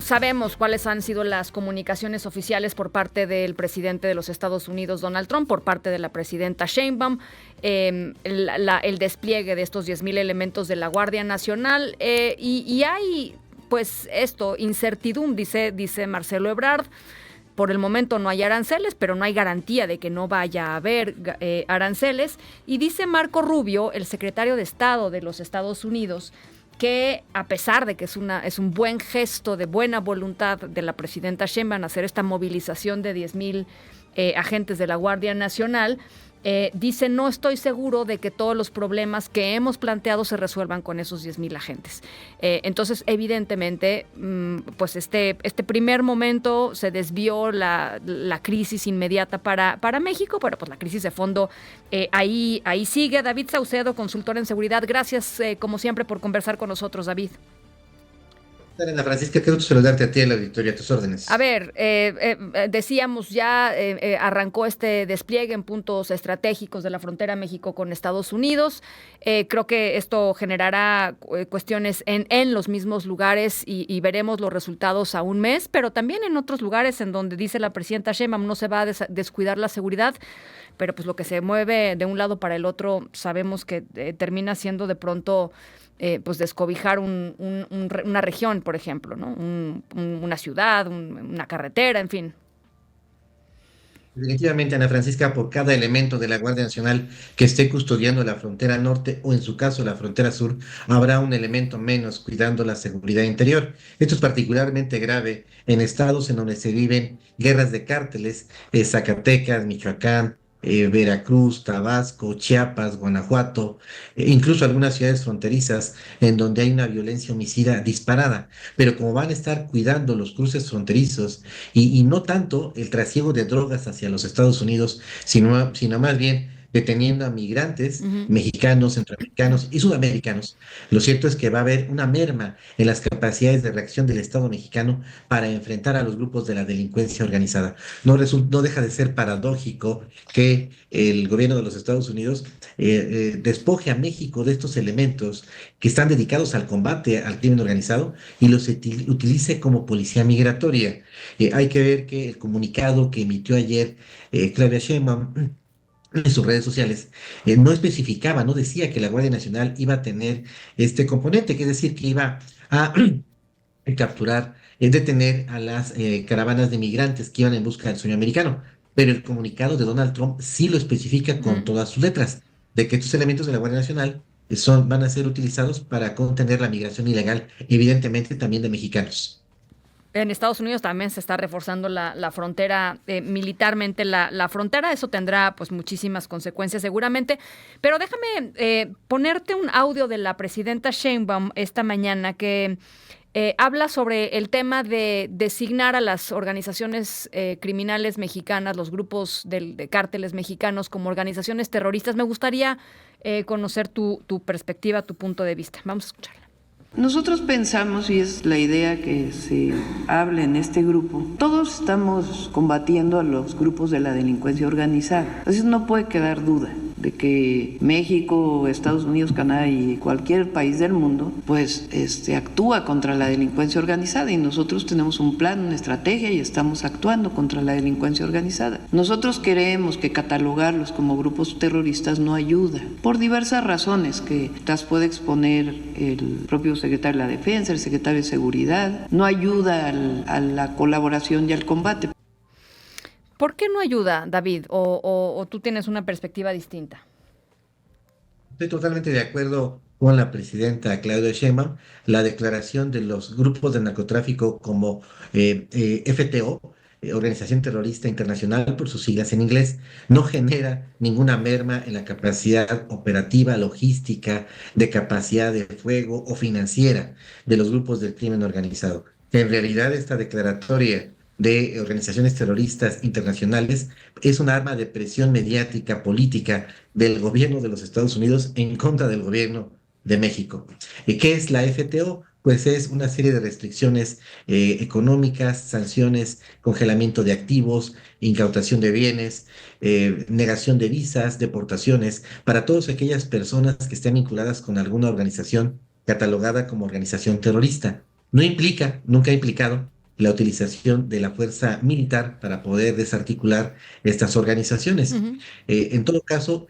sabemos cuáles han sido las comunicaciones oficiales por parte del presidente de los Estados Unidos, Donald Trump, por parte de la presidenta Sheinbaum, el despliegue de estos 10,000 elementos de la Guardia Nacional, y hay, pues, incertidumbre, dice Marcelo Ebrard. Por el momento no hay aranceles, pero no hay garantía de que no vaya a haber aranceles. Y dice Marco Rubio, el secretario de Estado de los Estados Unidos, que a pesar de que es un buen gesto de buena voluntad de la presidenta Sheinbaum hacer esta movilización de 10,000 agentes de la Guardia Nacional, dice: no estoy seguro de que todos los problemas que hemos planteado se resuelvan con esos 10,000 agentes. Entonces, evidentemente, pues este primer momento se desvió la crisis inmediata para México, pero pues la crisis de fondo ahí sigue. David Saucedo, consultor en seguridad, gracias como siempre por conversar con nosotros, David. Ana Francisca, qué gusto saludarte a ti, a la auditoría, a tus órdenes. A ver, decíamos ya, arrancó este despliegue en puntos estratégicos de la frontera México con Estados Unidos. Creo que esto generará cuestiones en los mismos lugares y veremos los resultados a un mes, pero también en otros lugares en donde dice la presidenta Sheinbaum no se va a descuidar la seguridad, pero pues lo que se mueve de un lado para el otro sabemos que termina siendo de pronto pues descobijar una región, por ejemplo, ¿no? Una ciudad, una carretera, en fin. Definitivamente, Ana Francisca, por cada elemento de la Guardia Nacional que esté custodiando la frontera norte o en su caso la frontera sur, habrá un elemento menos cuidando la seguridad interior. Esto es particularmente grave en estados en donde se viven guerras de cárteles, Zacatecas, Michoacán, Veracruz, Tabasco, Chiapas, Guanajuato, incluso algunas ciudades fronterizas en donde hay una violencia homicida disparada. Pero como van a estar cuidando los cruces fronterizos y no tanto el trasiego de drogas hacia los Estados Unidos, sino más bien deteniendo a migrantes Uh-huh. mexicanos, centroamericanos y sudamericanos, lo cierto es que va a haber una merma en las capacidades de reacción del Estado mexicano para enfrentar a los grupos de la delincuencia organizada. No deja de ser paradójico que el gobierno de los Estados Unidos despoje a México de estos elementos que están dedicados al combate al crimen organizado y los utilice como policía migratoria. Hay que ver que el comunicado que emitió ayer Claudia Sheinbaum en sus redes sociales, no especificaba, no decía que la Guardia Nacional iba a tener este componente, que es decir, que iba a capturar, detener a las caravanas de migrantes que iban en busca del sueño americano. Pero el comunicado de Donald Trump sí lo especifica con Uh-huh. todas sus letras, de que estos elementos de la Guardia Nacional van a ser utilizados para contener la migración ilegal, evidentemente también de mexicanos. En Estados Unidos también se está reforzando la frontera, militarmente la frontera. Eso tendrá pues muchísimas consecuencias seguramente. Pero déjame ponerte un audio de la presidenta Sheinbaum esta mañana que habla sobre el tema de designar a las organizaciones criminales mexicanas, los grupos de cárteles mexicanos como organizaciones terroristas. Me gustaría conocer tu perspectiva, tu punto de vista. Vamos a escucharla. Nosotros pensamos, y es la idea que se hable en este grupo, todos estamos combatiendo a los grupos de la delincuencia organizada. Entonces no puede quedar duda de que México, Estados Unidos, Canadá y cualquier país del mundo, pues actúa contra la delincuencia organizada y nosotros tenemos un plan, una estrategia y estamos actuando contra la delincuencia organizada. Nosotros creemos que catalogarlos como grupos terroristas no ayuda, por diversas razones que las puede exponer el propio secretario de la Defensa, el secretario de Seguridad, no ayuda a la colaboración y al combate. ¿Por qué no ayuda, David? ¿O tú tienes una perspectiva distinta? Estoy totalmente de acuerdo con la presidenta Claudia Sheinbaum. La declaración de los grupos de narcotráfico como FTO, Organización Terrorista Internacional, por sus siglas en inglés, no genera ninguna merma en la capacidad operativa, logística, de capacidad de fuego o financiera de los grupos del crimen organizado. En realidad, esta declaratoria de organizaciones terroristas internacionales es un arma de presión mediática, política del gobierno de los Estados Unidos en contra del gobierno de México. ¿Qué es la FTO? Pues es una serie de restricciones económicas, sanciones, congelamiento de activos, incautación de bienes, negación de visas, deportaciones para todas aquellas personas que estén vinculadas con alguna organización catalogada como organización terrorista. No implica, nunca ha implicado la utilización de la fuerza militar para poder desarticular estas organizaciones. Ujú. En todo caso,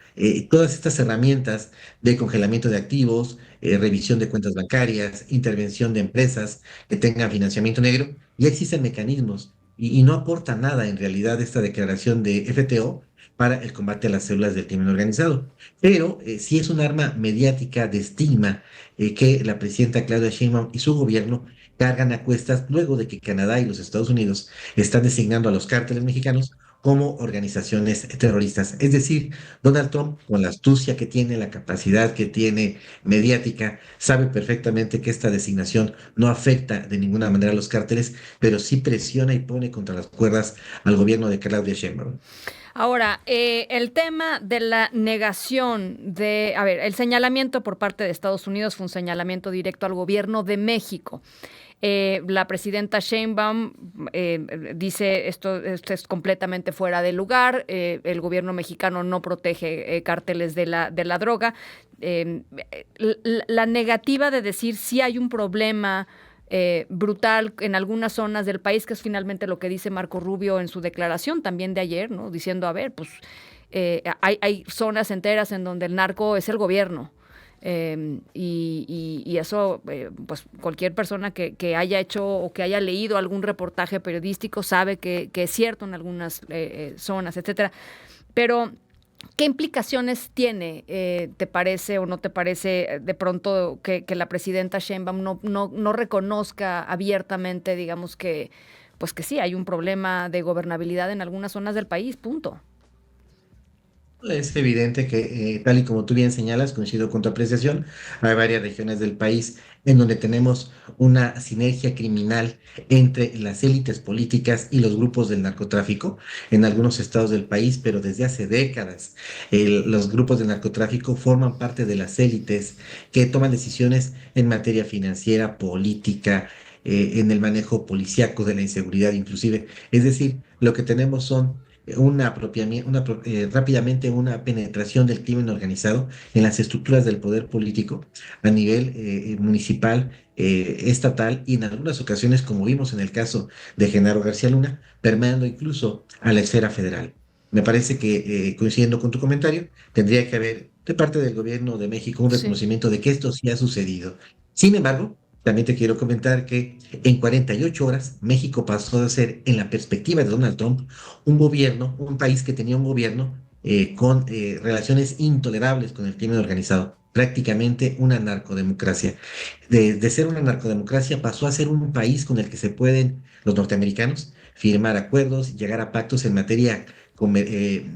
todas estas herramientas de congelamiento de activos, revisión de cuentas bancarias, intervención de empresas que tengan financiamiento negro, ya existen mecanismos y no aporta nada en realidad esta declaración de FTO para el combate a las células del crimen organizado. Pero sí es un arma mediática de estigma que la presidenta Claudia Sheinbaum y su gobierno cargan a cuestas luego de que Canadá y los Estados Unidos están designando a los cárteles mexicanos como organizaciones terroristas. Es decir, Donald Trump, con la astucia que tiene, la capacidad que tiene mediática, sabe perfectamente que esta designación no afecta de ninguna manera a los cárteles, pero sí presiona y pone contra las cuerdas al gobierno de Claudia Sheinbaum. Ahora, el tema de la negación a ver, el señalamiento por parte de Estados Unidos fue un señalamiento directo al gobierno de México. La presidenta Sheinbaum dice esto es completamente fuera de lugar, el gobierno mexicano no protege cárteles de la droga. La negativa de decir si hay un problema brutal en algunas zonas del país, que es finalmente lo que dice Marco Rubio en su declaración también de ayer, ¿no? Diciendo, a ver, pues hay zonas enteras en donde el narco es el gobierno. Y eso, pues cualquier persona que haya hecho o que haya leído algún reportaje periodístico sabe que es cierto en algunas zonas, etcétera. Pero ¿qué implicaciones tiene, te parece o no te parece, de pronto que la presidenta Sheinbaum no reconozca abiertamente, digamos pues que sí, hay un problema de gobernabilidad en algunas zonas del país, punto? Es evidente que, tal y como tú bien señalas, coincido con tu apreciación, hay varias regiones del país en donde tenemos una sinergia criminal entre las élites políticas y los grupos del narcotráfico en algunos estados del país, pero desde hace décadas los grupos del narcotráfico forman parte de las élites que toman decisiones en materia financiera, política, en el manejo policíaco de la inseguridad inclusive. Es decir, lo que tenemos son rápidamente una penetración del crimen organizado en las estructuras del poder político a nivel municipal, estatal y en algunas ocasiones, como vimos en el caso de Genaro García Luna, permeando incluso a la esfera federal. Me parece que, coincidiendo con tu comentario, tendría que haber de parte del gobierno de México un Sí. reconocimiento de que esto sí ha sucedido. Sin embargo, también te quiero comentar que en 48 horas México pasó de ser, en la perspectiva de Donald Trump, un gobierno, un país que tenía un gobierno con relaciones intolerables con el crimen organizado, prácticamente una narcodemocracia. De ser una narcodemocracia pasó a ser un país con el que se pueden los norteamericanos firmar acuerdos, llegar a pactos en materia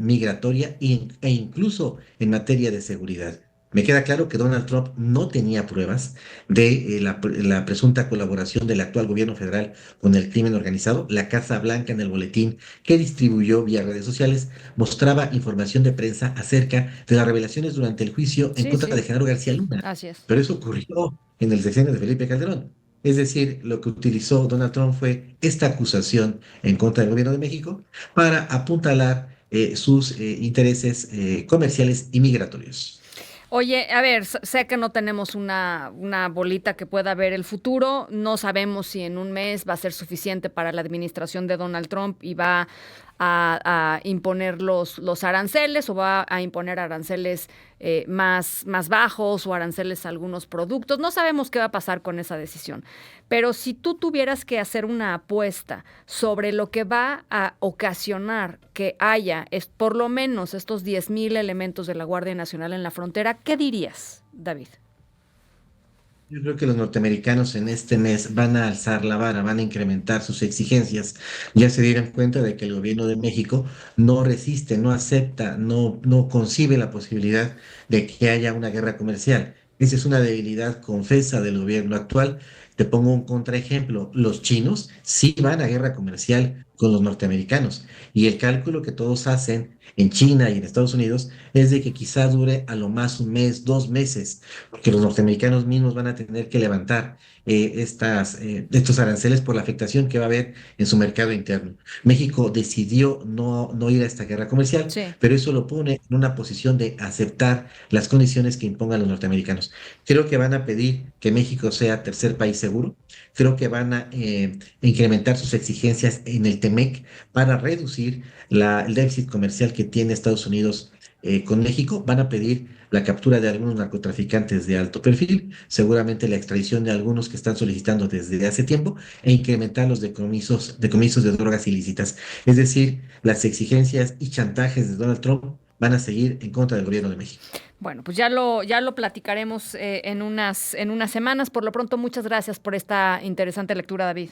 migratoria e incluso en materia de seguridad. Me queda claro que Donald Trump no tenía pruebas de la presunta colaboración del actual gobierno federal con el crimen organizado. La Casa Blanca, en el boletín que distribuyó vía redes sociales, mostraba información de prensa acerca de las revelaciones durante el juicio en Sí, contra sí, de Genaro García Luna. así es. Pero eso ocurrió en el sexenio de Felipe Calderón. Es decir, lo que utilizó Donald Trump fue esta acusación en contra del gobierno de México para apuntalar sus intereses comerciales y migratorios. Oye, a ver, sé que no tenemos una bolita que pueda ver el futuro, no sabemos si en un mes va a ser suficiente para la administración de Donald Trump y va a imponer los aranceles o va a imponer aranceles más bajos o aranceles a algunos productos. No sabemos qué va a pasar con esa decisión. Pero si tú tuvieras que hacer una apuesta sobre lo que va a ocasionar que haya por lo menos estos 10,000 elementos de la Guardia Nacional en la frontera, ¿qué dirías, David? Yo creo que los norteamericanos en este mes van a alzar la vara, van a incrementar sus exigencias. Ya se dieron cuenta de que el gobierno de México no resiste, no acepta, no concibe la posibilidad de que haya una guerra comercial. Esa es una debilidad confesa del gobierno actual. Te pongo un contraejemplo. Los chinos sí van a guerra comercial con los norteamericanos y el cálculo que todos hacen en China y en Estados Unidos es de que quizá dure a lo más un mes, 2 meses, porque los norteamericanos mismos van a tener que levantar estos aranceles por la afectación que va a haber en su mercado interno. México decidió no ir a esta guerra comercial, Sí. pero eso lo pone en una posición de aceptar las condiciones que impongan los norteamericanos. Creo que van a pedir que México sea tercer país seguro, creo que van a incrementar sus exigencias en el TEMEC para reducir el déficit comercial que tiene Estados Unidos con México. Van a pedir la captura de algunos narcotraficantes de alto perfil, seguramente la extradición de algunos que están solicitando desde hace tiempo e incrementar los decomisos de drogas ilícitas. Es decir, las exigencias y chantajes de Donald Trump van a seguir en contra del gobierno de México. Bueno, pues ya lo platicaremos en unas semanas. Por lo pronto, muchas gracias por esta interesante lectura, David.